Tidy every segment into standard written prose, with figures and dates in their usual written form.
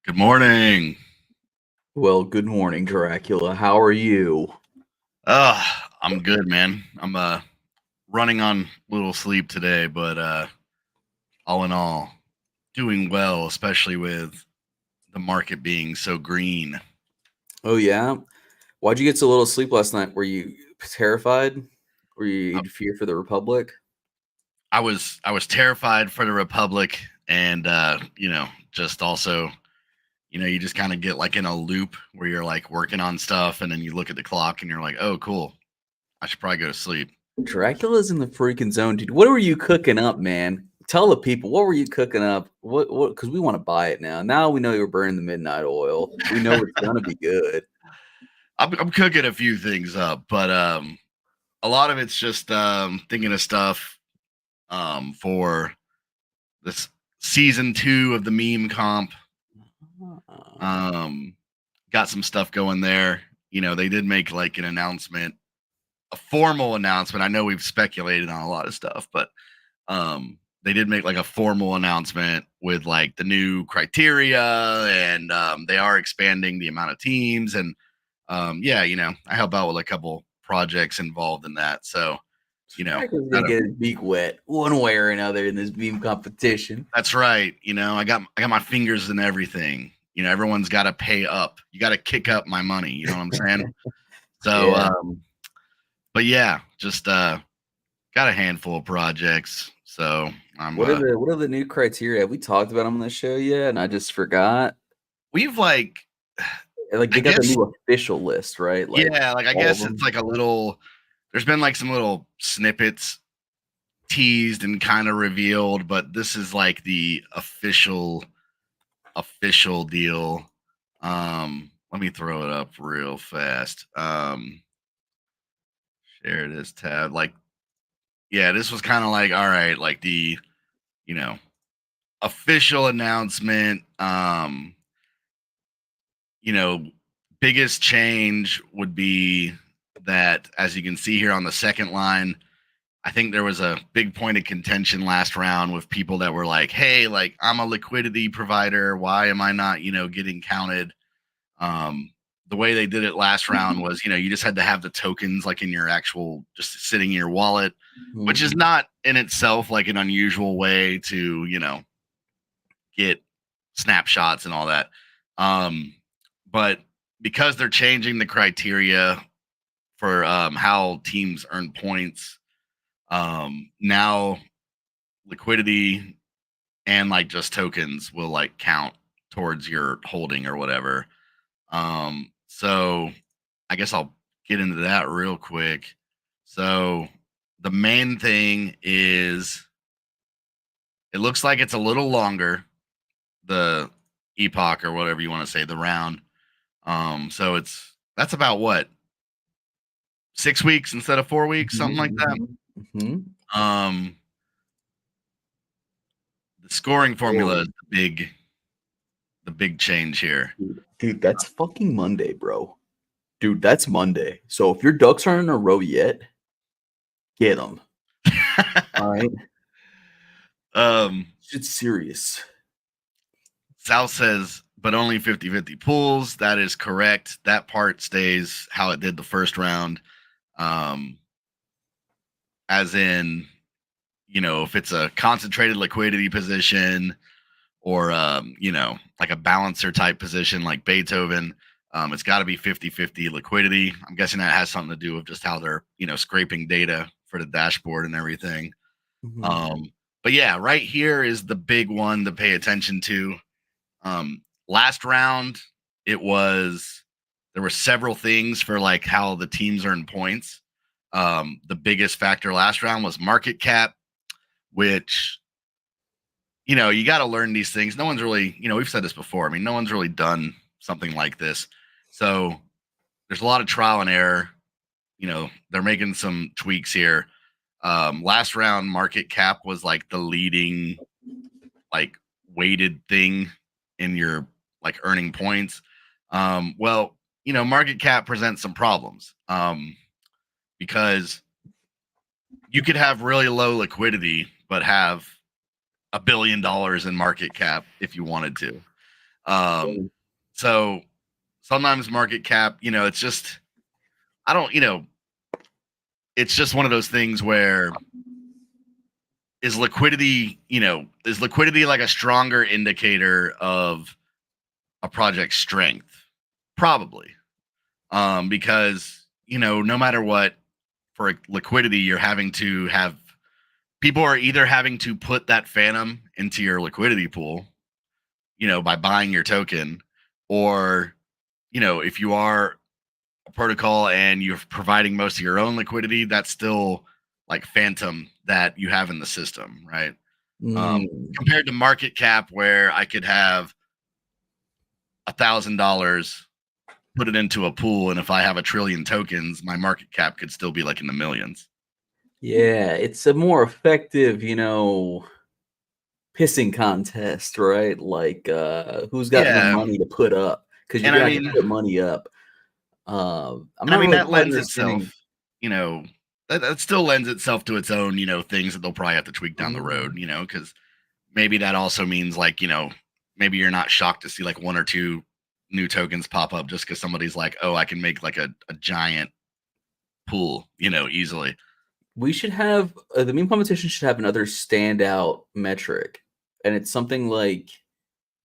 Good morning. Well, good morning, Dracula. How are you? I'm good, man. I'm running on little sleep today, but all in all, doing well, especially with the market being so green. Oh yeah. Why'd you get so little sleep last night? Were you terrified? Were you in fear for the Republic? I was terrified for the Republic, and just also, you just kind of get like in a loop where you're like working on stuff, and then you look at the clock and you're like, oh, cool, I should probably go to sleep. Dracula's in the freaking zone, dude. What were you cooking up, man? Tell the people, what were you cooking up? What? Because we want to buy it now. Now we know you're burning the midnight oil. We know it's gonna be good. I'm cooking a few things up, but a lot of it's just thinking of stuff for this season 2 of the meme comp. Got some stuff going there. They did make like an announcement, a formal announcement. I know we've speculated on a lot of stuff, but they did make like a formal announcement with like the new criteria, and they are expanding the amount of teams. And I help out with a couple projects involved in that. So, Dracula's gonna get his beak wet one way or another in this meme competition. That's right. I got my fingers in everything. Everyone's got to pay up. You got to kick up my money. You know what I'm saying? So, Yeah. But yeah, just got a handful of projects. So what are the new criteria? Have we talked about them on the show yet? And I just forgot. We've like they got the new official list, right? Like I guess it's like a little. There's been like some little snippets teased and kind of revealed, but this is like the official deal. Let me throw it up real fast. Share this tab. Like, yeah, this was kind of like, all right, like the, official announcement. Biggest change would be that, as you can see here on the second line, I think there was a big point of contention last round with people that were like, hey, like, I'm a liquidity provider. Why am I not, getting counted? The the way they did it last round was, you just had to have the tokens like in your actual, just sitting in your wallet, which is not in itself like an unusual way to, get snapshots and all that. But because they're changing the criteria for how teams earn points, now liquidity and like just tokens will like count towards your holding or whatever. So I guess I'll get into that real quick. So the main thing is it looks like it's a little longer, the epoch or whatever you want to say, the round. So that's about what, 6 weeks instead of 4 weeks, something like that. The scoring formula is the big change here. Dude, that's fucking Monday, bro. Dude, that's Monday. So if your ducks aren't in a row yet, get them. All right. It's serious. Sal says, but only 50-50 pools. That is correct. That part stays how it did the first round. As in, if it's a concentrated liquidity position or, like a balancer type position like Beethoven, it's got to be 50-50 liquidity. I'm guessing that has something to do with just how they're, scraping data for the dashboard and everything. But yeah, right here is the big one to pay attention to. Last round, there were several things for like how the teams earn points. The biggest factor last round was market cap, which, you got to learn these things. No one's really, we've said this before. I mean, no one's really done something like this. So there's a lot of trial and error. They're making some tweaks here. Last round, market cap was like the leading, like weighted thing in your like earning points. Well, market cap presents some problems because you could have really low liquidity, but have $1 billion in market cap if you wanted to. So sometimes market cap, it's just, it's just one of those things where is liquidity like a stronger indicator of a project's strength? Probably. Because, no matter what, for liquidity, you're having to have people are either having to put that Fantom into your liquidity pool, by buying your token, or, if you are a protocol and you're providing most of your own liquidity, that's still like Fantom that you have in the system, right? Compared to market cap, where I could have $1,000, put it into a pool, and if I have 1 trillion tokens, my market cap could still be like in the millions. Yeah, it's a more effective, pissing contest, right? Like who's got the money to put up? Because you got to put money up. That lends itself, that still lends itself to its own, things that they'll probably have to tweak down the road, because maybe that also means like, maybe you're not shocked to see like 1 or 2 new tokens pop up just because somebody's like, oh, I can make like a giant pool, easily. We should have the meme competition should have another standout metric, and it's something like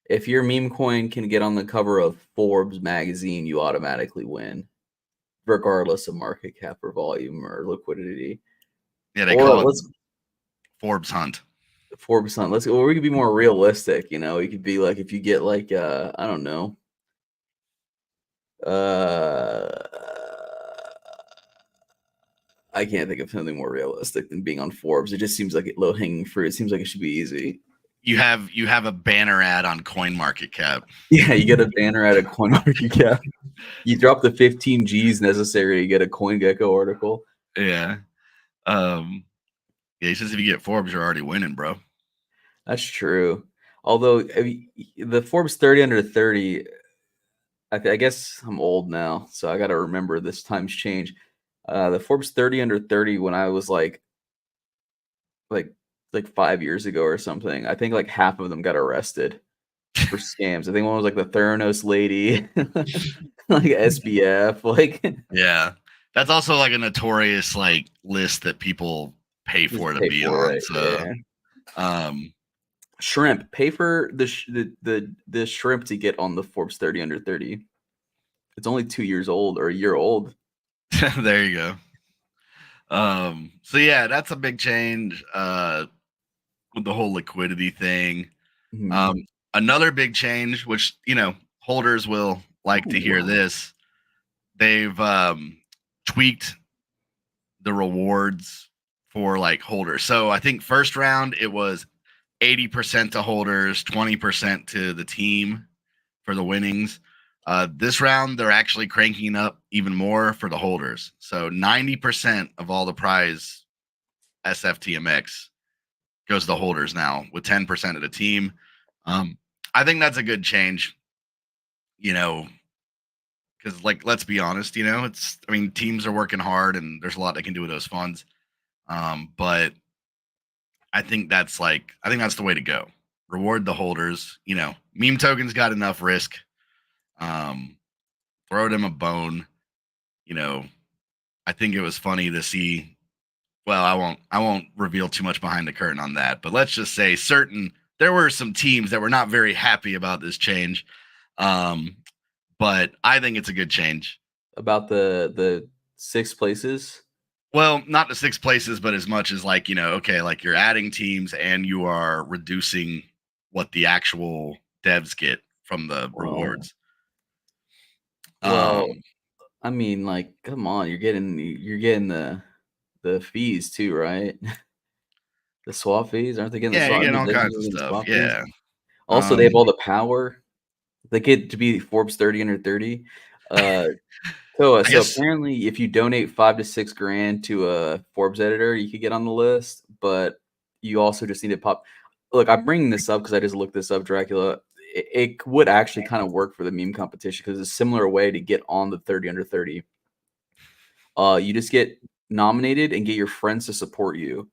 if your meme coin can get on the cover of Forbes magazine, you automatically win, regardless of market cap or volume or liquidity. Yeah, they call it Forbes Hunt. Forbes Hunt. Let's go. Or we could be more realistic. We could be like, if you get like I don't know. I can't think of something more realistic than being on Forbes. It just seems like low hanging fruit. It seems like it should be easy. You have a banner ad on CoinMarketCap. Yeah, you get a banner ad at CoinMarketCap. You drop the 15 G's necessary to get a CoinGecko article. Yeah. He says if you get Forbes, you're already winning, bro. That's true. Although the Forbes 30 under 30, I guess I'm old now, so I got to remember this times change. The Forbes 30 under 30, when I was like 5 years ago or something, I think like half of them got arrested for scams. I think one was like the Theranos lady, like SBF, like Yeah. That's also like a notorious like list that people pay just for to pay be for on. it. So Yeah. um Shrimp, pay for the shrimp to get on the Forbes 30 under 30. It's only 2 years old or a year old. there you go. So yeah, that's a big change with the whole liquidity thing. Mhm. Um Another big change, which holders will like to Ooh, hear this. They've tweaked the rewards for like holders. So I think first round it was 80% to holders, 20% to the team for the winnings. This round they're actually cranking up even more for the holders. So 90% of all the prize SFTMX goes to the holders now, with 10% of the team. I think that's a good change, you know, because like let's be honest, teams are working hard and there's a lot they can do with those funds. But I think that's the way to go. Reward the holders. Meme tokens got enough risk. Um, Throw them a bone. You know, I think it was funny to see. Well, I won't reveal too much behind the curtain on that, but let's just say there were some teams that were not very happy about this change. Um, but I think it's a good change. about the 6 places. Well, not the 6 places, but as much as like, okay, like you're adding teams and you are reducing what the actual devs get from the Well, rewards. well, Um, I mean, like, come on, you're getting the fees too, right? The swap fees, aren't they getting the yeah, you're swap? getting The all Texans kinds are of getting the stuff. swap fees. Yeah. Also, they have Um, all the power. They get to be Forbes 30 under 30. Uh, I so guess apparently, if you donate 5 to 6 grand to a Forbes editor, you could get on the list. But you also just need to pop. Look, I'm bringing this up because I just looked this up, Dracula. It would actually kind of work for the meme competition because it's a similar way to get on the 30 under 30. You just get nominated and get your friends to support you.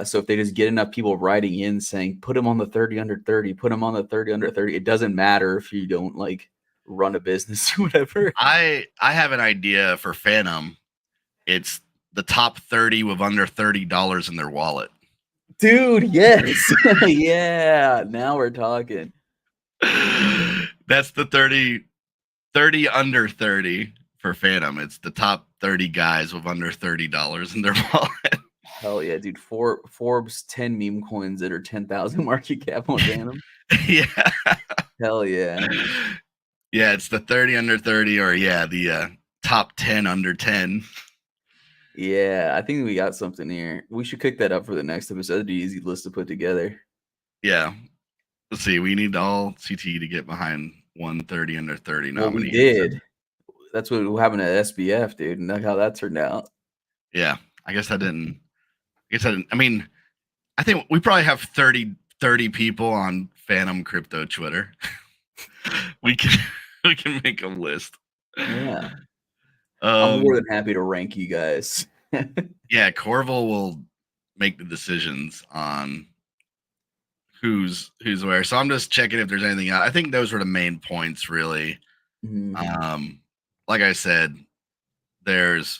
So if they just get enough people writing in saying, "Put him on the 30 under 30, put him on the 30 under 30," it doesn't matter if you don't like run a business or whatever. I have an idea for Phantom. It's the top 30 with under $30 in their wallet. Dude, yes. Yeah, now we're talking. That's the 30 under 30 for Phantom. It's the top 30 guys with under $30 in their wallet. Hell yeah, dude. Forbes 10 meme coins that are 10,000 market cap on Phantom. Yeah. Hell yeah. Yeah, it's the 30 under 30 or the top 10 under 10. Yeah, I think we got something here. We should cook that up for the next episode. That'd be an easy list to put together. Yeah. Let's see. We need all CT to get behind 130 under 30 Well, we nominees. did. That's what happened at SBF, dude. And look how that turned out. Yeah. I guess I didn't. I mean, I think we probably have 30 people on Phantom Crypto Twitter. we can we can make a list. Yeah. I'm more Um than happy to rank you guys. yeah, Corville will make the decisions on who's where. So I'm just checking if there's anything else. I think those were the main points really. Mhm. Like I said, there's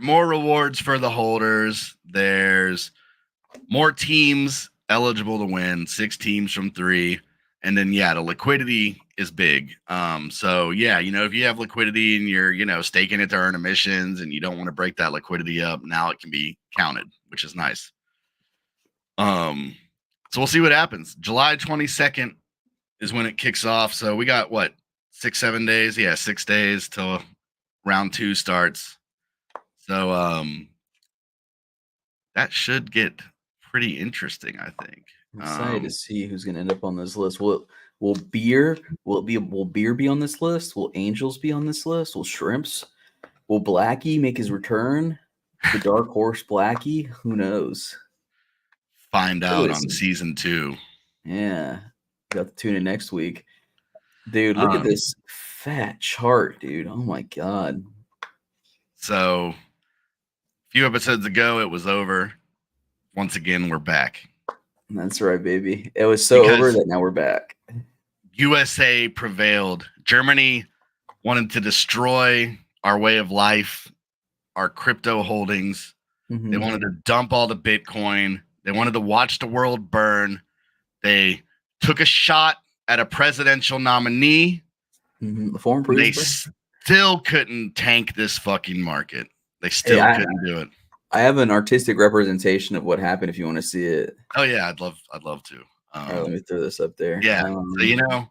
more rewards for the holders. There's more teams eligible to win, 6 teams from 3. And then the liquidity is big. So if you have liquidity and you're staking it to earn emissions and you don't want to break that liquidity up, now it can be counted, which is nice. So we'll see what happens. July 22nd is when it kicks off. So we got what, 6-7 days? Yeah, 6 days till round 2 starts. So that should get pretty interesting, I think. I'm excited to see who's gonna end up on this list. Will beer be on this list? Will angels be on this list? Will shrimps? Will Blackie make his return? The dark horse Blackie? Who knows? Find out Really on some season 2. yeah. Got to tune in next week. Dude, look at Um, this fat chart, dude. Oh my god. so a few episodes ago, it was over. Once again, we're back. That's right, baby. It was so over that now we're back. USA prevailed. Germany wanted to destroy our way of life, our crypto holdings. They wanted to dump all the Bitcoin. They wanted to watch the world burn. They took a shot at a presidential nominee. The former They president. still couldn't tank this fucking market. They still couldn't do it. I have an artistic representation of what happened if you want to see it. Oh yeah, I'd love to. All right, let me throw this up there. Yeah. So, you know,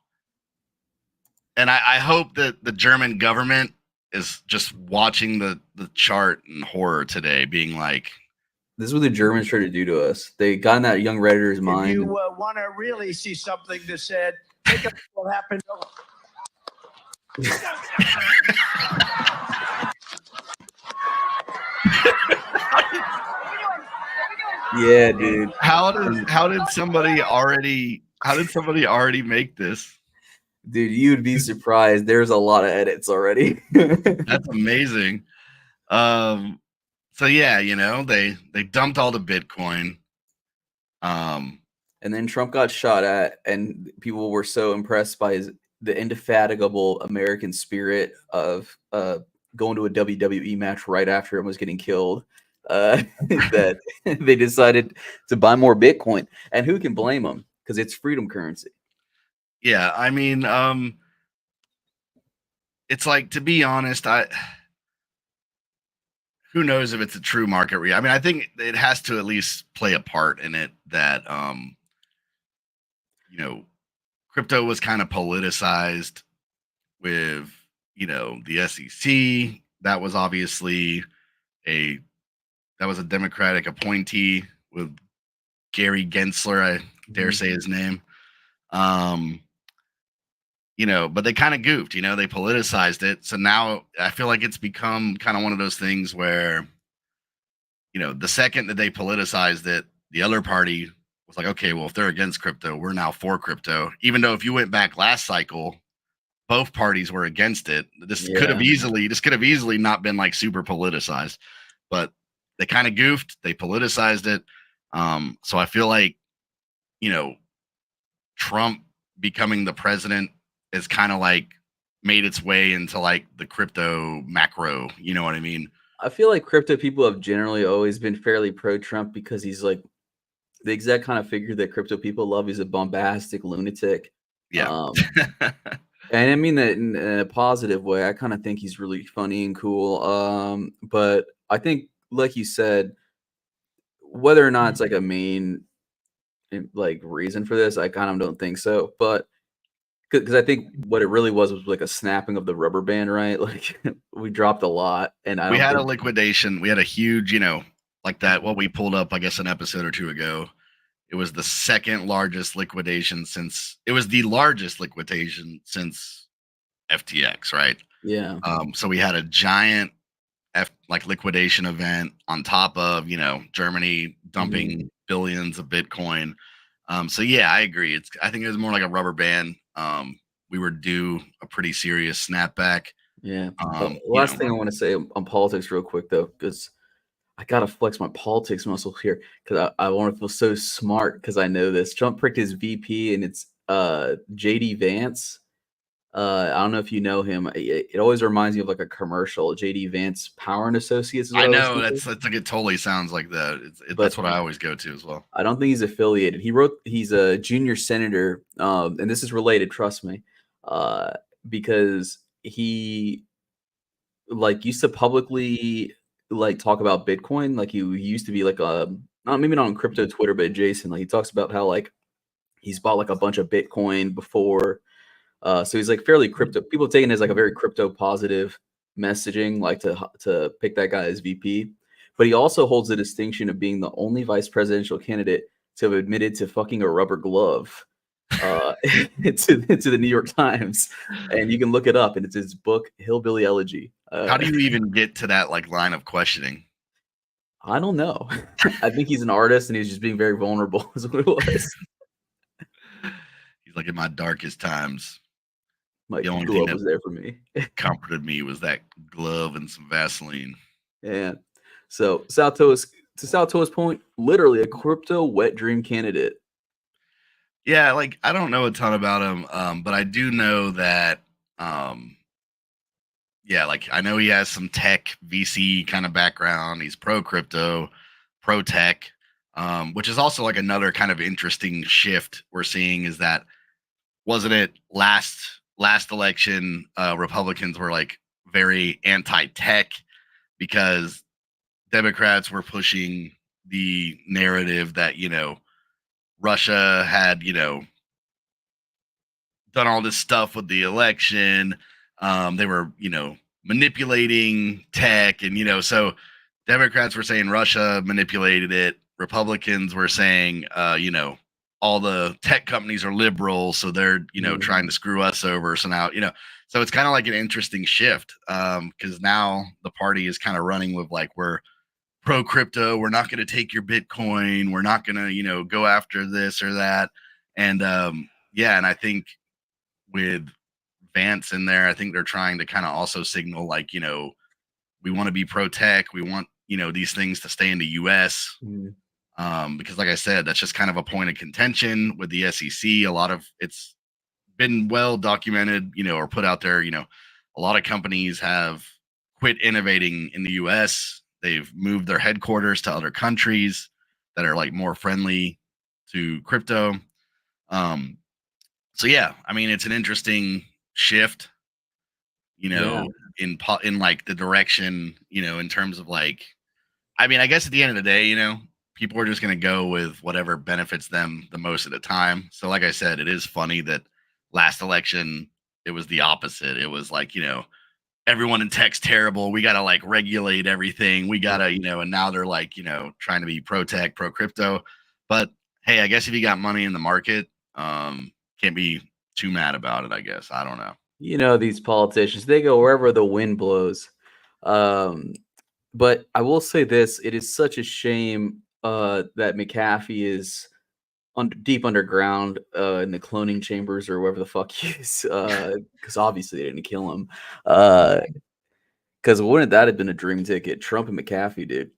and I hope that the German government is just watching the chart in horror today, being like, this is what the Germans try to do to us. They got in that young Redditor's mind. If you want to really see something that said, think of what happened. Yeah, dude. How did somebody already make this? Dude, you'd be surprised. There's a lot of edits already. That's amazing. So yeah, you know, they dumped all the Bitcoin. And then Trump got shot at, and people were so impressed by the indefatigable American spirit of going to a WWE match right after him was getting killed. That they decided to buy more Bitcoin, and who can blame them? Because it's freedom currency. Yeah, I mean, it's like, to be honest, who knows if it's a true market I mean, I think it has to at least play a part in it that, you know, crypto was kind of politicized with, you know, the SEC. That was obviously a Democratic appointee with Gary Gensler, I dare say his name. You know, but they kind of goofed, you know, they politicized it. So now I feel like it's become kind of one of those things where, you know, the second that they politicized it, the other party was like, okay, well, if they're against crypto, we're now for crypto. Even though if you went back last cycle, both parties were against it. This could have easily not been like super politicized, but they kind of goofed. They politicized it. So I feel like, you know, Trump becoming the president is kind of like made its way into like the crypto macro. You know what I mean? I feel like crypto people have generally always been fairly pro-Trump because he's like the exact kind of figure that crypto people love. He's a bombastic lunatic. Yeah. And I mean that in a positive way. I kind of think he's really funny and cool. But I think, like you said, whether or not it's like a main like reason for this, I kind of don't think so. But because I think what it really was like a snapping of the rubber band, right? Like we dropped a lot, and we had a liquidation. We had a huge, you know, like that. What we pulled up, I guess, an episode or two ago. It was the second largest liquidation since FTX, right? Yeah. So we had a giant liquidation event on top of, you know, Germany dumping billions of Bitcoin. So yeah, I agree. I think it was more like a rubber band. We were due a pretty serious snapback. Yeah. Last thing I want to say on politics real quick though, because I gotta flex my politics muscle here because I want to feel so smart because I know this. Trump pricked his VP and it's JD Vance. I don't know if you know him. It always reminds me of like a commercial. JD Vance Power and Associates. I know that's like, it totally sounds like that. That's what I always go to as well. I don't think he's affiliated. He's a junior senator, and this is related. Trust me, because he like used to publicly like talk about Bitcoin. Like he used to be like maybe not on crypto Twitter, but Jason. Like he talks about how like he's bought like a bunch of Bitcoin before. So he's like fairly crypto. People take it as like a very crypto positive messaging, like to pick that guy as VP. But he also holds the distinction of being the only vice presidential candidate to have admitted to fucking a rubber glove to the New York Times, and you can look it up. And it's his book, Hillbilly Elegy. How do you even get to that like line of questioning? I don't know. I think he's an artist, and he's just being very vulnerable. Is what it was. He's like, in my darkest times, my the only glove thing was there for me. Comforted me was that glove and some Vaseline. Yeah. So to South Toa's point, literally a crypto wet dream candidate. Yeah, like I don't know a ton about him, but I do know that, yeah, like I know he has some tech VC kind of background. He's pro crypto, pro tech, which is also like another kind of interesting shift we're seeing. Is that wasn't it last election? Republicans were like very anti tech because Democrats were pushing the narrative that Russia had done all this stuff with the election. They were, manipulating tech, and so Democrats were saying Russia manipulated it. Republicans were saying, all the tech companies are liberal, so they're, trying to screw us over. So now, so it's kind of like an interesting shift because now the party is kind of running with like we're pro crypto. We're not going to take your Bitcoin. We're not going to, go after this or that. And yeah, and I think with Vance in there, I think they're trying to kind of also signal like, we want to be pro tech. We want, these things to stay in the US. Because like I said, that's just kind of a point of contention with the SEC. A lot of it's been well documented, or put out there, a lot of companies have quit innovating in the US. They've moved their headquarters to other countries that are like more friendly to crypto. So yeah, I mean, it's an interesting shift, Yeah. in like the direction, in terms of like, I mean, I guess at the end of the day, people are just going to go with whatever benefits them the most at a time. So like I said, it is funny that last election it was the opposite. It was like, everyone in tech's terrible. We got to like regulate everything. We got to, and now they're like, trying to be pro tech, pro crypto. But hey, I guess if you got money in the market, can't be too mad about it, I guess. I don't know. These politicians, they go wherever the wind blows. But I will say this, it is such a shame that McAfee is deep underground in the cloning chambers or wherever the fuck he is, because obviously they didn't kill him. Because wouldn't that have been a dream ticket? Trump and McAfee, dude.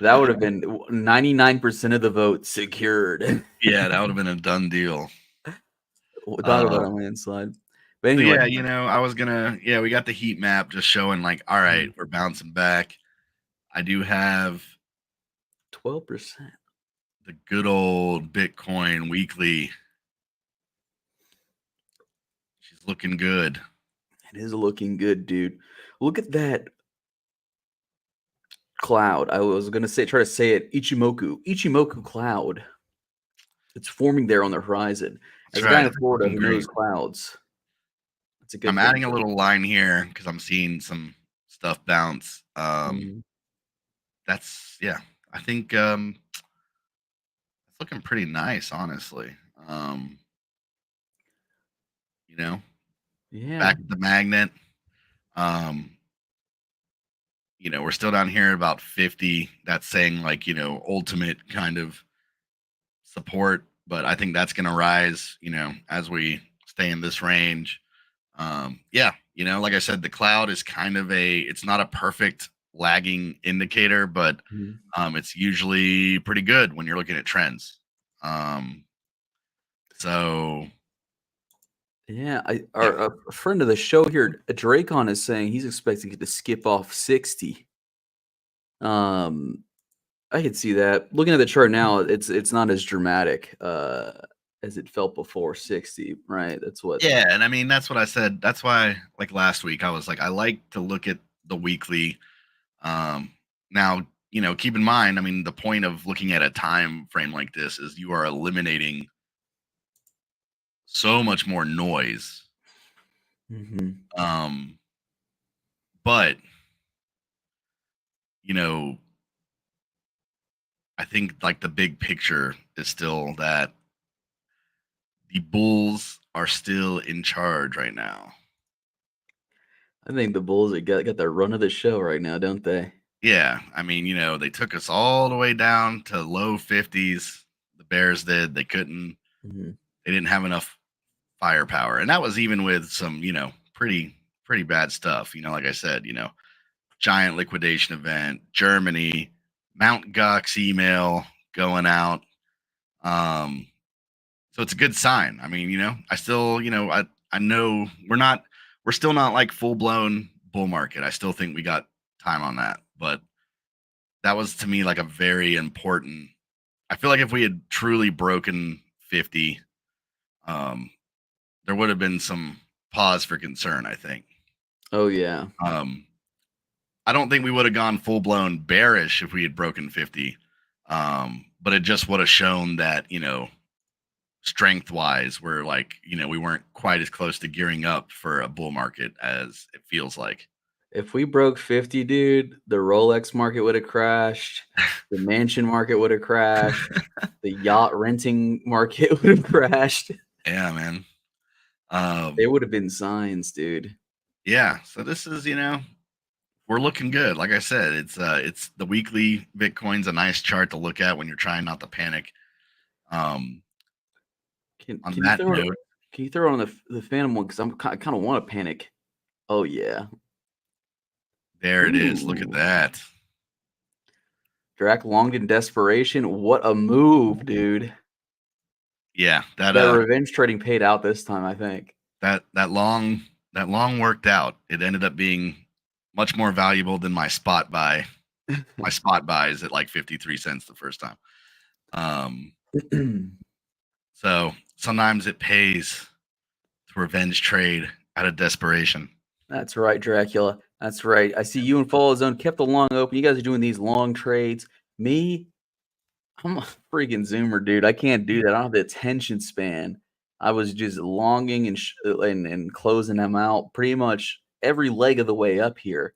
That would have been 99% of the vote secured. Yeah, that would have been a done deal. Talk about a landslide. But So anyway, yeah, I was gonna, yeah, we got the heat map just showing like, all right, we're bouncing back. I do have 12%. the good old Bitcoin weekly. She's looking good. It is looking good, dude. Look at that cloud. I was gonna try to say it. Ichimoku cloud. It's forming there on the horizon. That's As a guy right. in Florida who Great. knows clouds, it's a good I'm thing. adding a little line here because I'm seeing some stuff bounce. That's yeah. I think it's looking pretty nice, honestly. Yeah. Back to the magnet. We're still down here at about 50. That's saying like, ultimate kind of support, but I think that's going to rise, as we stay in this range. Yeah, like I said, the cloud is kind of it's not a perfect lagging indicator, but it's usually pretty good when you're looking at trends. So yeah, a friend of the show here, Dracon, is saying he's expecting it to skip off 60. I could see that. Looking at the chart now, it's not as dramatic as it felt before 60, right? That's what. yeah, and I mean that's what I said. That's why, like last week, I was like, I like to look at the weekly. Now, keep in mind, I mean, the point of looking at a time frame like this is you are eliminating so much more noise. But I think like the big picture is still that the Bulls are still in charge right now. I think the Bulls got the run of the show right now, don't they? Yeah, I mean, they took us all the way down to low 50s. The Bears did. They couldn't. They didn't have enough firepower, and that was even with some, pretty bad stuff. Like I said, giant liquidation event, Germany, Mount Gox email going out. So it's a good sign. I mean, I still, I know we're still not like full blown bull market. I still think we got time on that, but that was to me like a very important. I feel like if we had truly broken 50, um, there would have been some pause for concern, I think. Oh yeah. I don't think we would have gone full blown bearish if we had broken 50. But it just would have shown that, strength wise, we're like, we weren't quite as close to gearing up for a bull market as it feels like. If we broke 50, dude, the Rolex market would have crashed. The mansion market would have crashed. The yacht renting market would have crashed. Yeah, man. They would have been signs, dude. Yeah. So this is, we're looking good. Like I said, it's the weekly Bitcoin's a nice chart to look at when you're trying not to panic. On Can that note, you throw on the Phantom one? Because I kind of want to panic. Oh yeah. there it is. Look at Ooh. that. Drac longed in desperation. What a move, dude. Yeah, That revenge trading paid out this time, I think. That long worked out. It ended up being much more valuable than my spot buy. My spot buy is at like 53 cents the first time. So sometimes it pays to revenge trade out of desperation. That's right, Dracula. That's right. I see you and Follow Zone kept the long open. You guys are doing these long trades. Me, I'm a freaking zoomer, dude. I can't do that. I don't have the attention span. I was just longing and closing them out pretty much every leg of the way up here.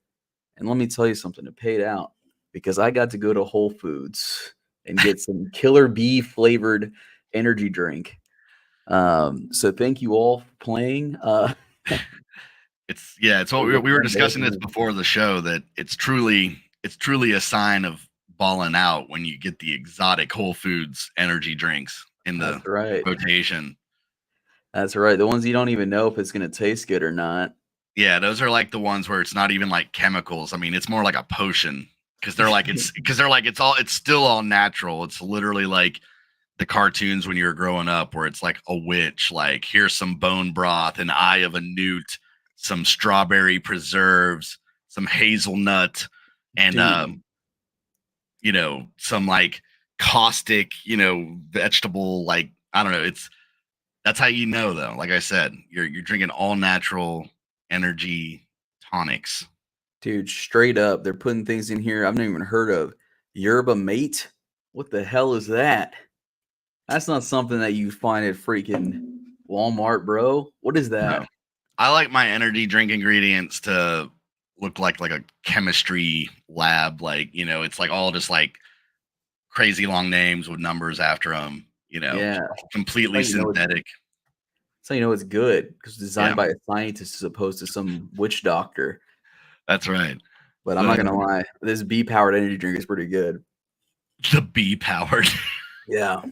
And let me tell you something, it paid out because I got to go to Whole Foods and get some killer bee flavored energy drink. So thank you all for playing. It's what we were discussing this before the show, that it's truly a sign of balling out when you get the exotic Whole Foods energy drinks in the rotation. That's right. The ones you don't even know if it's going to taste good or not. Yeah, those are like the ones where it's not even like chemicals. I mean, it's more like a potion because they're like it's still all natural. It's literally like the cartoons when you were growing up where it's like a witch, like here's some bone broth, an eye of a newt, some strawberry preserves, some hazelnut, and some like caustic, vegetable, like I don't know. That's how you know though. Like I said, you're drinking all natural energy tonics. Dude, straight up, they're putting things in here I've never even heard of. Yerba mate? What the hell is that? That's not something that you find at freaking Walmart, bro. What is that? No. I like my energy drink ingredients to look like a chemistry lab. Like, it's like all just like crazy long names with numbers after them, Yeah. completely synthetic. So you know it's good because designed by a scientist as opposed to some witch doctor. That's right. But I'm not gonna lie, this bee powered energy drink is pretty good. The bee powered. Yeah.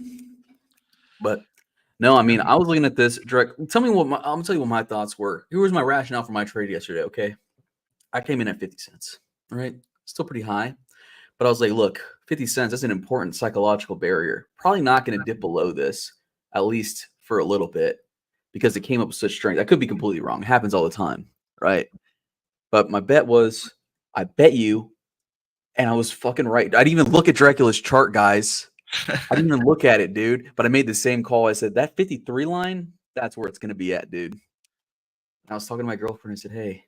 But no, I mean, I was looking at this direct. Tell me I'm gonna tell you what my thoughts were. Here was my rationale for my trade yesterday. Okay. I came in at 50 cents. All right. Still pretty high. But I was like, look, 50 cents, that's an important psychological barrier. Probably not going to dip below this, at least for a little bit, because it came up with such strength. I could be completely wrong. It happens all the time. Right. But my bet was, I bet you, and I was fucking right. I didn't even look at Dracula's chart, guys. I didn't even look at it, dude. But I made the same call. I said, that 53 line, that's where it's going to be at, dude. And I was talking to my girlfriend and said, hey,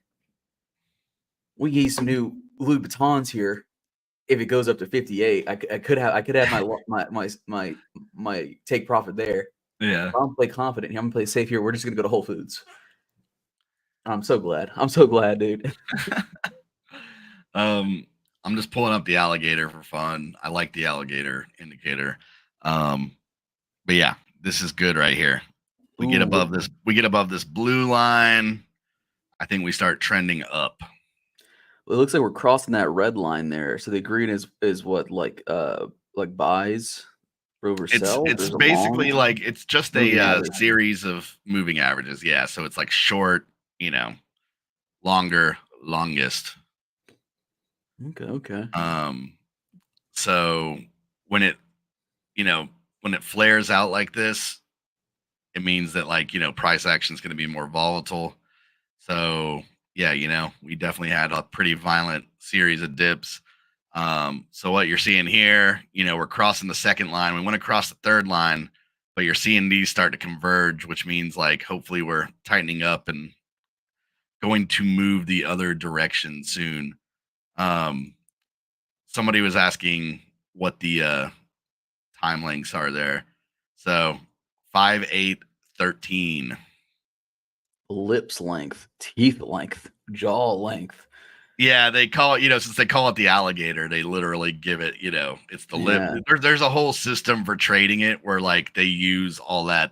we get some new Louis Vuittons here. If it goes up to 58, I could have my take profit there. Yeah. I'm gonna play confident. I'm gonna play safe here. We're just gonna go to Whole Foods. I'm so glad. I'm so glad, dude. I'm just pulling up the alligator for fun. I like the alligator indicator. But yeah, this is good right here. We get above this blue line. I think we start trending up. Well, it looks like we're crossing that red line there. So the green is what like buys over sell. It's basically like it's just a series of moving averages. Yeah, so it's like short, longer, longest. Okay. So when it, when it flares out like this, it means that like, price action is going to be more volatile. So yeah, we definitely had a pretty violent series of dips. So what you're seeing here, we're crossing the second line. We want to cross the third line, but you're seeing these start to converge, which means like hopefully we're tightening up and going to move the other direction soon. Somebody was asking what the time lengths are there. So 5, 8, 13. Lips length, teeth length, jaw length. Yeah, they call it, since they call it the alligator, they literally give it, it's the lip. Yeah. There's a whole system for trading it where like they use all that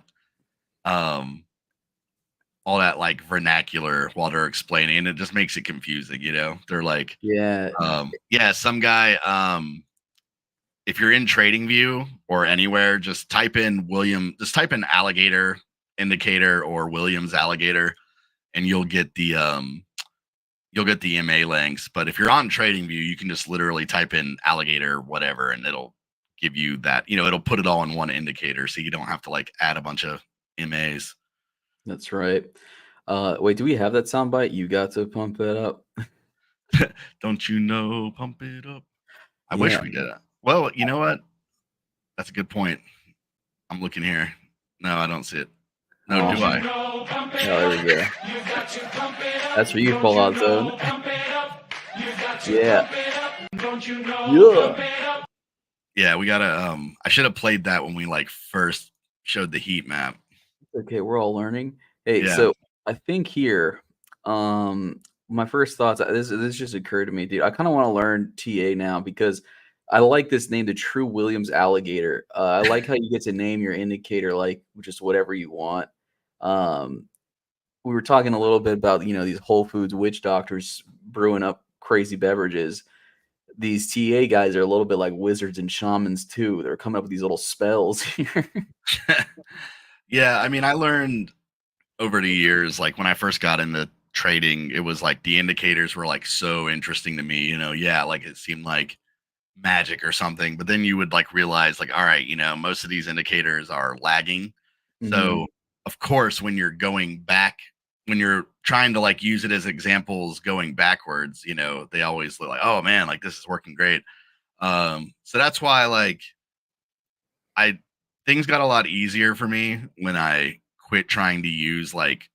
like vernacular while they're explaining, and it just makes it confusing, They're like, Yeah. some guy, if you're in TradingView or anywhere, just type in alligator indicator or Williams alligator, and you'll get the MA lengths. But if you're on TradingView, you can just literally type in alligator whatever, and it'll give you that. It'll put it all in one indicator, so you don't have to like add a bunch of MAs. That's right. Wait, do we have that soundbite? You got to pump it up. Don't you know? Pump it up. I wish we did it. Well, you know what? That's a good point. I'm looking here. No, I don't see it. No, do I? Oh, there we go. That's for you, Fallout Zone. Yeah. Yeah. Yeah, we gotta. I should have played that when we like first showed the heat map. Okay, we're all learning. Hey, Yeah. so I think here, my first thoughts. This just occurred to me, dude. I kind of want to learn TA now because I like this name, the True Williams Alligator. I like how you get to name your indicator like just whatever you want. We were talking a little bit about these Whole Foods witch doctors brewing up crazy beverages. These TA guys are a little bit like wizards and shamans too. They're coming up with these little spells here. Yeah, I mean, I learned over the years, like when I first got into trading, it was like the indicators were like so interesting to me. Yeah, like it seemed like magic or something. But then you would like realize, like, all right, most of these indicators are lagging. So of course, when you're going back, when you're trying to like use it as examples going backwards, they always look like, oh man, like this is working great. So that's why like things got a lot easier for me when I quit trying to use like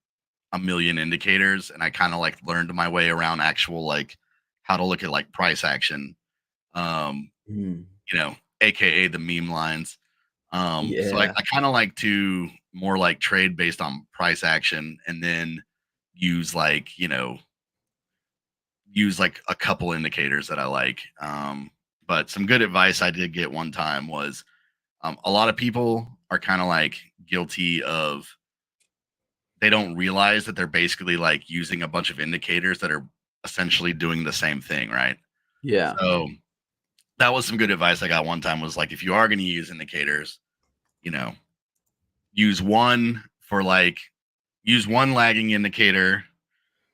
a million indicators, and I kind of like learned my way around actual like how to look at like price action. AKA the meme lines. So I kind of like to more like trade based on price action, and then use like a couple indicators that I like. But some good advice I did get one time was a lot of people are kind of like guilty of, they don't realize that they're basically like using a bunch of indicators that are essentially doing the same thing, right? Yeah. So that was some good advice I got one time, was like, if you are going to use indicators, use one lagging indicator,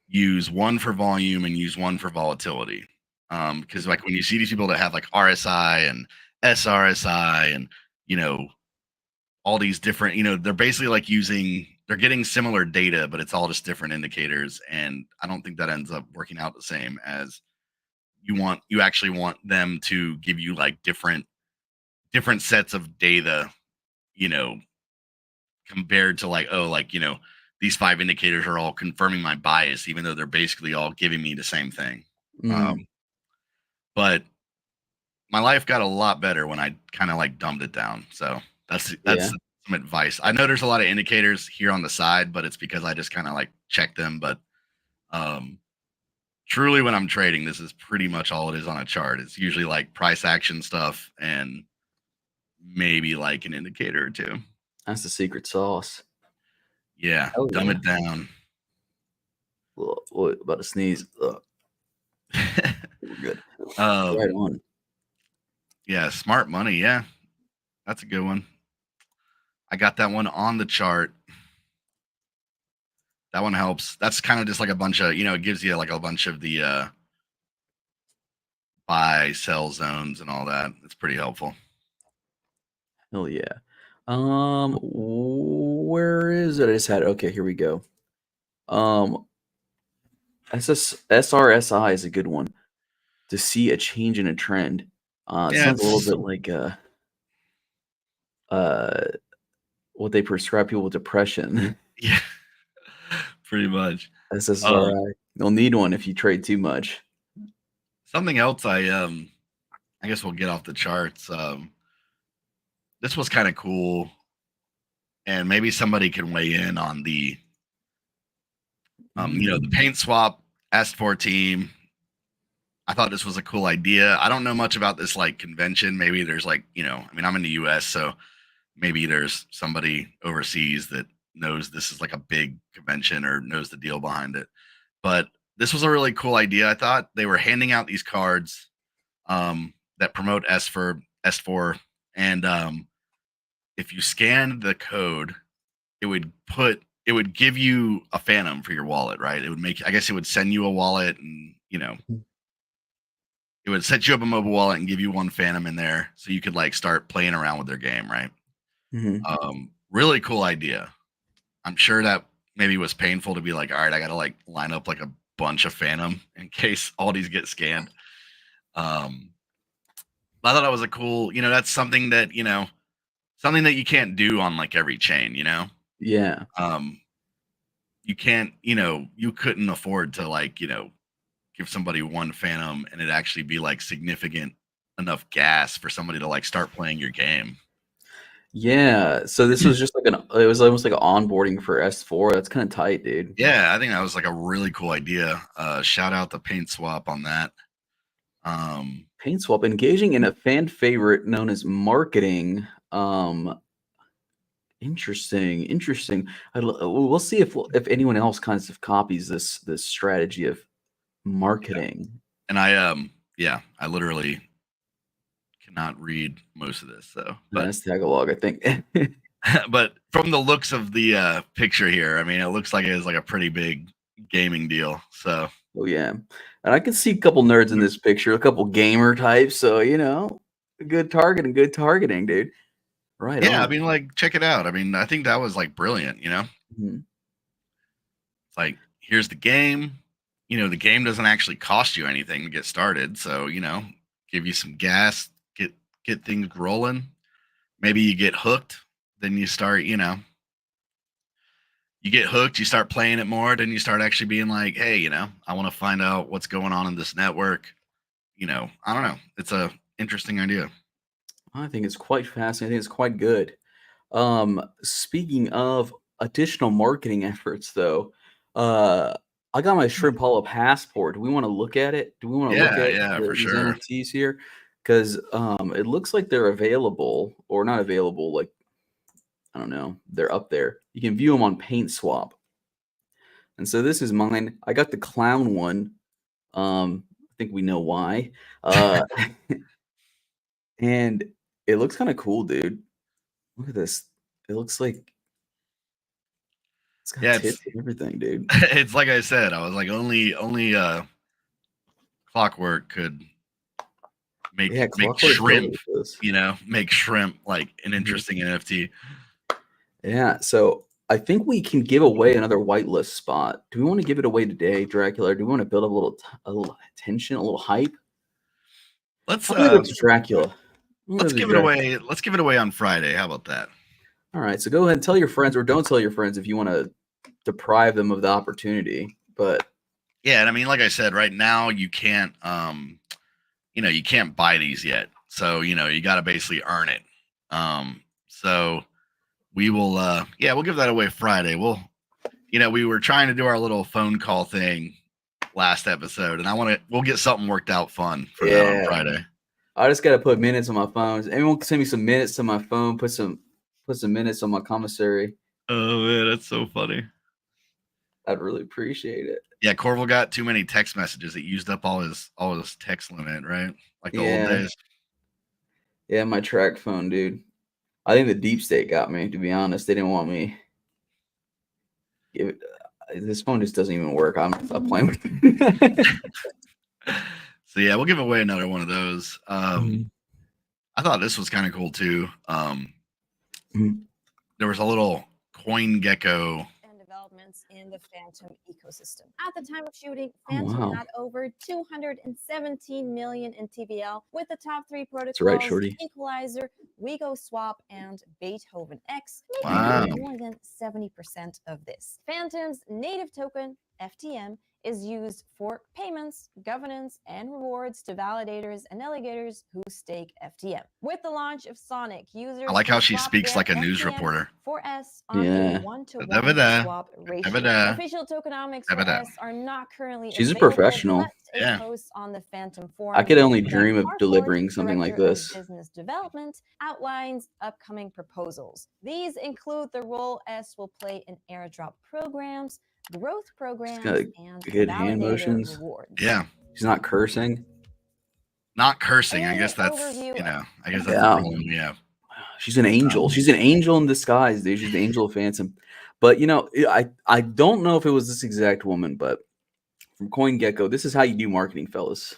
use one for volume, and use one for volatility. Because like when you see these people that have like RSI and SRSI and all these different, they're basically like they're getting similar data, but it's all just different indicators. And I don't think that ends up working out the same as you actually want them to give you like different sets of data, compared to like, oh, like, these 5 indicators are all confirming my bias, even though they're basically all giving me the same thing. But my life got a lot better when I kind of like dumbed it down. So that's some advice. I know there's a lot of indicators here on the side, but it's because I just kind of like check them. But truly, when I'm trading, this is pretty much all it is on a chart. It's usually like price action stuff and maybe like an indicator or two. That's the secret sauce. Yeah, dumb it down. What about to sneeze? We're good. Right on. Yeah, smart money. Yeah, that's a good one. I got that one on the chart. That one helps. That's kind of just like a bunch of, it gives you like a bunch of the buy, sell zones and all that. It's pretty helpful. Hell yeah. Where is it? I just had it. Okay, here we go. SRSI is a good one to see a change in a trend. It Yeah, sounds a little it's bit like uh what they prescribe people with depression. yeah, pretty much. SSRI. You'll need one if you trade too much. Something else I guess we'll get off the charts. This was kind of cool, and maybe somebody can weigh in on the the paint swap S4 team. I thought this was a cool idea. I don't know much about this like convention. Maybe there's like, I mean, I'm in the US, so maybe there's somebody overseas that knows this is like a big convention or knows the deal behind it. But this was a really cool idea. I thought they were handing out these cards that promote S4, and if you scanned the code, it would give you a Phantom for your wallet, right? It would make, I guess it would send you a wallet, and it would set you up a mobile wallet and give you one Phantom in there, so you could like start playing around with their game, right? Really cool idea. I'm sure that maybe was painful to be like, all right, I gotta like line up like a bunch of Phantom in case all these get scanned. But I thought that was a cool, that's something that something that you can't do on like every chain, Yeah. You can't, you couldn't afford to like, give somebody one Phantom and it actually be like significant enough gas for somebody to like start playing your game. Yeah. So this was just like it was almost like an onboarding for S4. That's kind of tight, dude. Yeah, I think that was like a really cool idea. Shout out to Paint Swap on that. Paint swap, engaging in a fan favorite known as marketing. Interesting. We'll see if anyone else kinds of copies this strategy of marketing. And I literally cannot read most of this, so but that's Tagalog, I think. but from the looks of the picture here, I mean, it looks like it's like a pretty big gaming deal. So oh yeah, and I can see a couple nerds in this picture, a couple gamer types. So good targeting, dude. Right. Yeah, on. I mean, like, check it out. I mean, I think that was like brilliant. Mm-hmm. It's like, here's the game. The game doesn't actually cost you anything to get started, so give you some gas, get things rolling. Maybe you get hooked, then you start, you get hooked, you start playing it more, then you start actually being like, hey, I want to find out what's going on in this network. I don't know. It's a interesting idea. I think it's quite fascinating. I think it's quite good. Speaking of additional marketing efforts, though, I got my Shrimpala passport. Do we want to look at it? Do we want to look at for these sure. NFTs here? Because it looks like they're available or not available. Like, I don't know. They're up there. You can view them on Paint Swap. And so this is mine. I got the clown one. I think we know why. And it looks kind of cool, dude. Look at this. It looks like it's got tits and everything, dude. It's like I said, I was like, only Clockwork could make shrimp, make shrimp like an interesting NFT. Yeah, so I think we can give away another whitelist spot. Do we want to give it away today, Dracula? Or do we want to build up a little tension, a little hype? Let's Dracula. Let's give it away. Let's give it away on Friday. How about that? All right, so go ahead and tell your friends, or don't tell your friends if you want to deprive them of the opportunity. But yeah, and I mean, like I said, right now you can't, you can't buy these yet. So you got to basically earn it. So we will, we'll give that away Friday. We were trying to do our little phone call thing last episode, and we'll get something worked out fun for that on Friday. I just got to put minutes on my phone. Anyone can send me some minutes to my phone. Put some minutes on my commissary. Oh man, that's so funny. I'd really appreciate it. Yeah, Corville got too many text messages. It used up all his text limit, right? Like the old days. Yeah, my track phone, dude. I think the deep state got me, to be honest. They didn't want me. This phone just doesn't even work. I'm playing with it. So yeah, we'll give away another one of those. I thought this was kind of cool too. there was a little CoinGecko. And developments in the Fantom ecosystem. At the time of shooting, Oh, Fantom wow. had over 217 million in TVL, with the top three That's protocols, right, Shorty. Equalizer, Wigo Swap, and Beethoven X, making Wow. up more than 70% of this. Fantom's native token, FTM, is used for payments, governance, and rewards to validators and alligators who stake FTM. With the launch of Sonic, users I like how can she swap speaks their like a news FTM reporter. for S on Yeah. a 1-to-1 Da-da-da. swap ratio. Da-da-da. Official tokenomics for Da-da-da. S are not currently She's a available, professional. but a Yeah. post on the Fantom I forum could only from dream Ben of Harford, delivering something like Director of this. Business Development, outlines upcoming proposals. These include the role S will play in airdrop programs, growth programs, got and good hand validator motions. rewards. Yeah. She's not cursing. Not cursing. I And guess an that's, overview you know, I guess of that's Yeah. the problem we have. She's an angel. She's an angel in disguise, dude. She's the angel of Phantom. But you know, I don't know if it was this exact woman, but from CoinGecko, this is how you do marketing, fellas.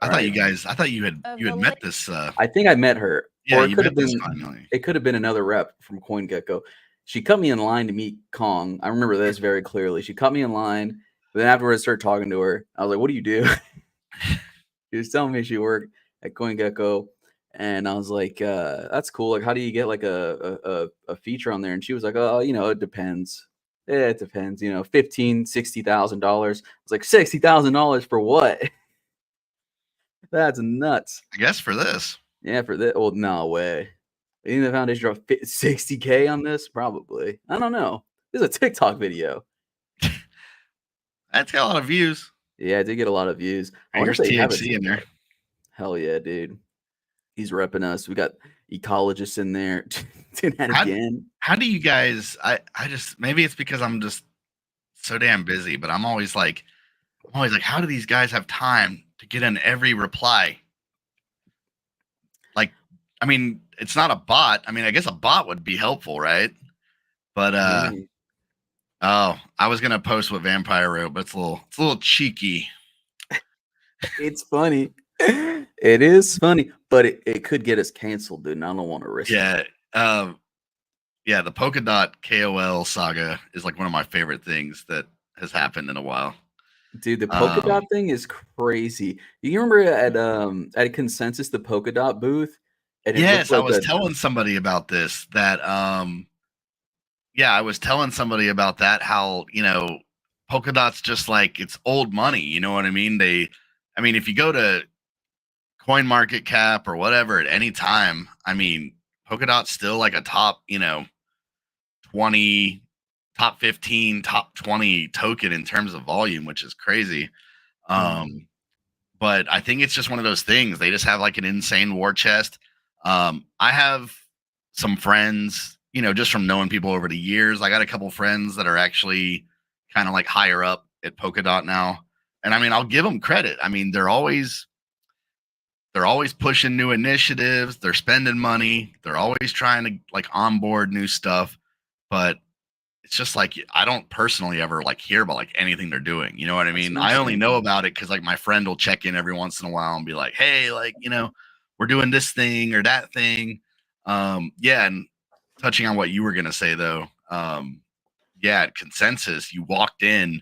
I All thought right. you had met this. I think I met her. Yeah, or it you could met have this been. finally. It could have been another rep from CoinGecko. She cut me in line to meet Kong. I remember this very clearly. She cut me in line. But then afterwards, I started talking to her. I was like, "What do you do?" She was telling me she worked at CoinGecko, and I was like, "That's cool. Like, how do you get like a feature on there?" And she was like, "Oh, you know, it depends. Yeah, it depends. You know, $15,000, $60,000." I was like, $60,000 for what? That's nuts. I guess for this. Yeah, for that. Well, no way. You think the foundation dropped 60K on this? Probably. I don't know. This is a TikTok video. That's got a lot of views. Yeah, it did get a lot of views. I wonder if Here's they have a THC in there. TikTok. Hell yeah, dude. He's repping us. We got ecologists in there. Doing that again. How do you guys? I just, maybe it's because I'm just so damn busy, but I'm always like, how do these guys have time to get in every reply? Like, I mean, it's not a bot. I mean, I guess a bot would be helpful, right? But oh, I was gonna post what Vampire wrote, but it's a little cheeky. It's funny. It is funny, but it could get us canceled, dude. And I don't want to risk it. Yeah. Yeah, the Polkadot KOL saga is like one of my favorite things that has happened in a while. Dude, the Polkadot thing is crazy. You remember at Consensus, the Polkadot booth? And it Yes, looked I like was telling somebody about this, that yeah, I was telling somebody about that, how, you know, Polkadot's just like, it's old money, you know what I mean? I mean, if you go to CoinMarketCap or whatever at any time, I mean, Polkadot's still like a top, you know, 20, top 15, top 20 token in terms of volume, which is crazy. But I think it's just one of those things. They just have like an insane war chest. I have some friends, you know, just from knowing people over the years. I got a couple friends that are actually kind of like higher up at Polkadot now. And I mean, I'll give them credit. I mean, they're always pushing new initiatives. They're spending money. They're always trying to like onboard new stuff. But it's just like, I don't personally ever like hear about like anything they're doing. You know what I mean? I only know about it because like my friend will check in every once in a while and be like, hey, like, you know, we're doing this thing or that thing. Yeah. And touching on what you were going to say though. Yeah. At Consensus, you walked in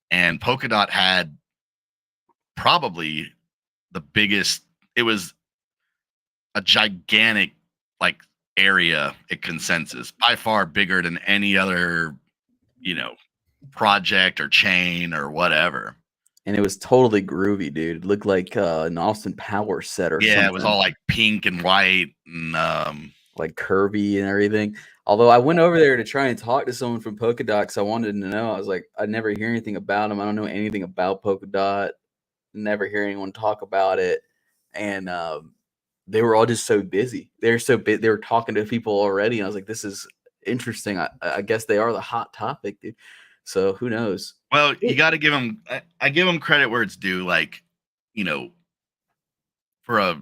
and Polkadot had probably the biggest, it was a gigantic like area at Consensus, by far bigger than any other, you know, project or chain or whatever. And it was totally groovy, dude. It looked like an Austin Power set or something. Yeah, it was all like pink and white and like curvy and everything. Although I went over there to try and talk to someone from Polkadot because I wanted to know. I was like, I never hear anything about them. I don't know anything about Polkadot. Never hear anyone talk about it. And they were all just so busy. They're so they were talking to people already. And I was like, this is interesting. I guess they are the hot topic, dude. So who knows? Well, you got to give them. I give them credit where it's due. Like, you know, for a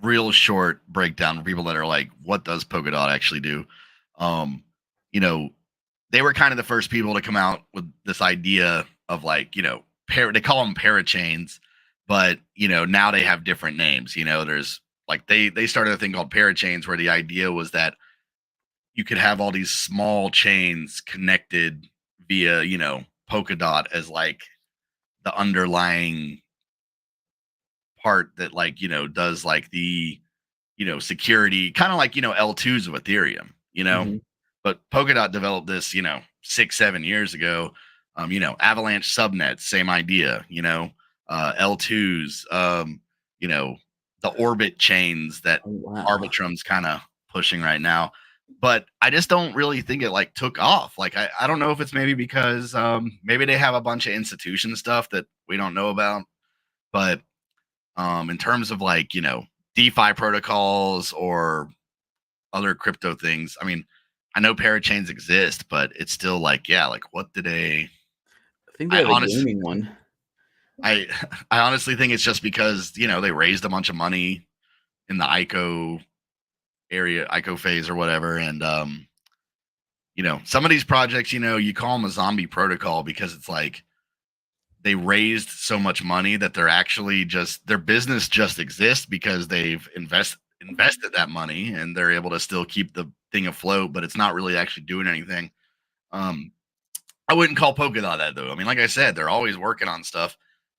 real short breakdown for people that are like, what does Polkadot actually do? You know, they were kind of the first people to come out with this idea of like, you know, they call them parachains, but you know, now they have different names. You know, there's like they started a thing called parachains where the idea was that you could have all these small chains connected via, Polkadot as like the underlying part that like, does like the, security, kind of like, L2s of Ethereum, Mhm. but Polkadot developed this, 6-7 years ago. Avalanche subnets, same idea, L2s, the orbit chains that Oh, wow. Arbitrum's kind of pushing right now. But I just don't really think it like took off. Like I don't know if it's maybe because maybe they have a bunch of institution stuff that we don't know about. But in terms of like, DeFi protocols or other crypto things, I mean, I know parachains exist, but it's still like, yeah, like what did they I think they I have a honestly gaming one. I I honestly think it's just because, they raised a bunch of money in the ICO area, ICO phase or whatever. And some of these projects, you call them a zombie protocol because it's like they raised so much money that they're actually just their business just exists because they've invested that money and they're able to still keep the thing afloat, but it's not really actually doing anything. Um, I wouldn't call Polkadot that though. I mean, like I said, they're always working on stuff.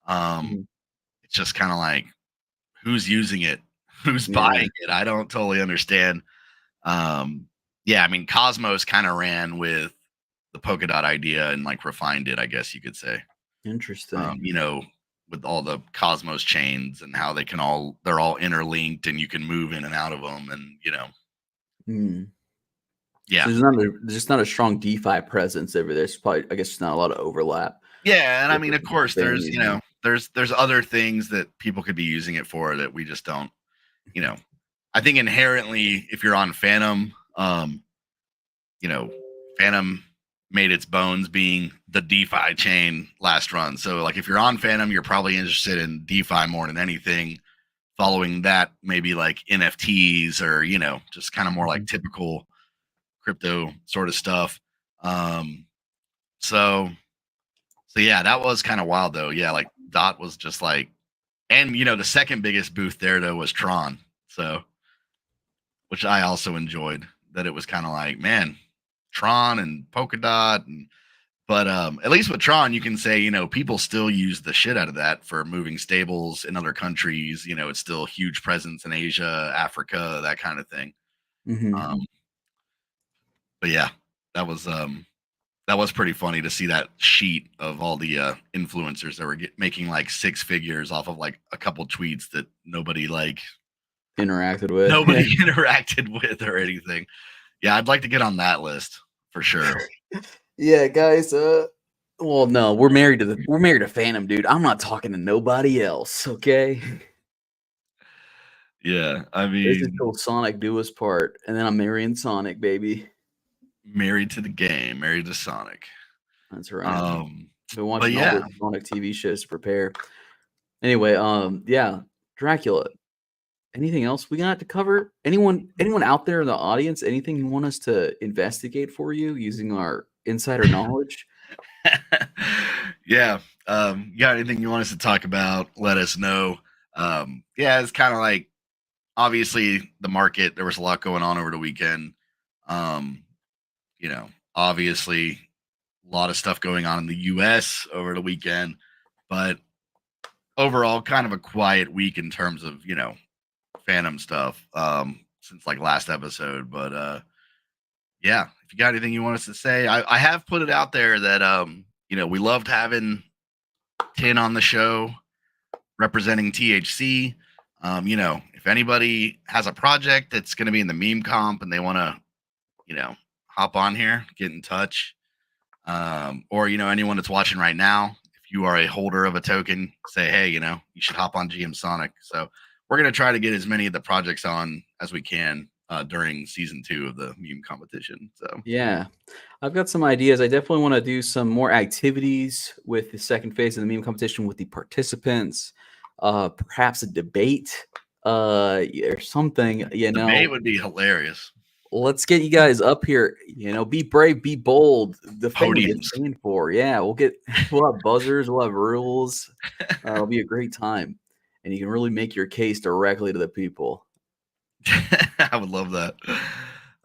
Mhm. It's just kind of like who's using it, who's Yeah. buying it. I don't totally understand. Yeah, I mean, Cosmos kind of ran with the Polkadot idea and like refined it, I guess you could say. Interesting. With all the Cosmos chains and how they're all interlinked and you can move in and out of them, and Mm. yeah, So there's just not a strong DeFi presence over there. There's probably, I guess, just not a lot of overlap. yeah, and I with mean, the of course, fan there's using it. there's other things that people could be using it for that we just don't. You know, I think inherently, if you're on Phantom, Phantom made its bones being the DeFi chain last run. So like if you're on Phantom, you're probably interested in DeFi more than anything. Following that, maybe like NFTs or, just kind of more like Mhm. typical crypto sort of stuff. Um, so yeah, that was kind of wild though. Yeah, like Dot was just like, and the second biggest booth there though was Tron. So, which I also enjoyed that it was kind of like, man, Tron and Polkadot but at least with Tron, you can say, people still use the shit out of that for moving stables in other countries. It's still a huge presence in Asia, Africa, that kind of thing. Mhm. Um, but yeah, that was pretty funny to see that sheet of all the influencers that were making like six figures off of like a couple tweets that nobody Interacted with. nobody interacted with or anything. Yeah, I'd like to get on that list for sure. Yeah, guys. Well, no, we're married to Phantom, dude. I'm not talking to nobody else. Okay. Yeah, I This is mean, till Sonic do us part, and then I'm marrying Sonic, baby. married to the game, married to Sonic. That's right. Um, Been but watching all yeah, the Sonic TV shows to prepare. Anyway, yeah, Dracula. Anything else we got to cover? Anyone out there in the audience? Anything you want us to investigate for you using our insider knowledge? yeah. You got anything you want us to talk about? Let us know. Yeah, it's kind of like obviously the market. There was a lot going on over the weekend. Um, obviously a lot of stuff going on in the U.S. over the weekend, but overall, kind of a quiet week in terms of Phantom stuff. Since like last episode, but yeah, if you got anything you want us to say, I have put it out there that we loved having Tin on the show representing THC. If anybody has a project that's going to be in the meme comp and they want to, hop on here, get in touch. Or anyone that's watching right now, if you are a holder of a token, say, hey, you should hop on GMSONIC. So we're going to try to get as many of the projects on as we can during season 2 of the meme competition. So Yeah, I've got some ideas. I definitely want to do some more activities with the second phase of the meme competition with the participants. Perhaps a debate, or something. debate would be hilarious. Let's get you guys up here. Be brave, be bold. Defend what you Podiums. stand for. Yeah, we'll have buzzers, we'll have rules. It'll be a great time, and you can really make your case directly to the people. I would love that.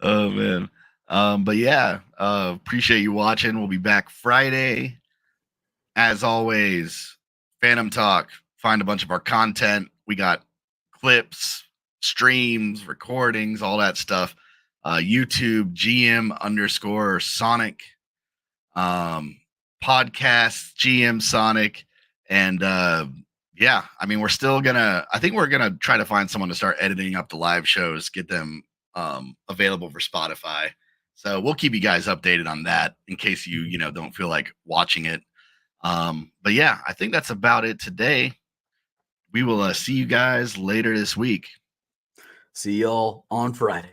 Oh man. But yeah, appreciate you watching. We'll be back Friday. As always, Phantom Talk. Find a bunch of our content. We got clips, streams, recordings, all that stuff. YouTube, GM_Sonic. Podcasts, GMSONIC. And yeah, I mean, I think we're gonna try to find someone to start editing up the live shows, get them available for Spotify. So we'll keep you guys updated on that in case you don't feel like watching it. But yeah, I think that's about it today. We will see you guys later this week. See y'all on Friday.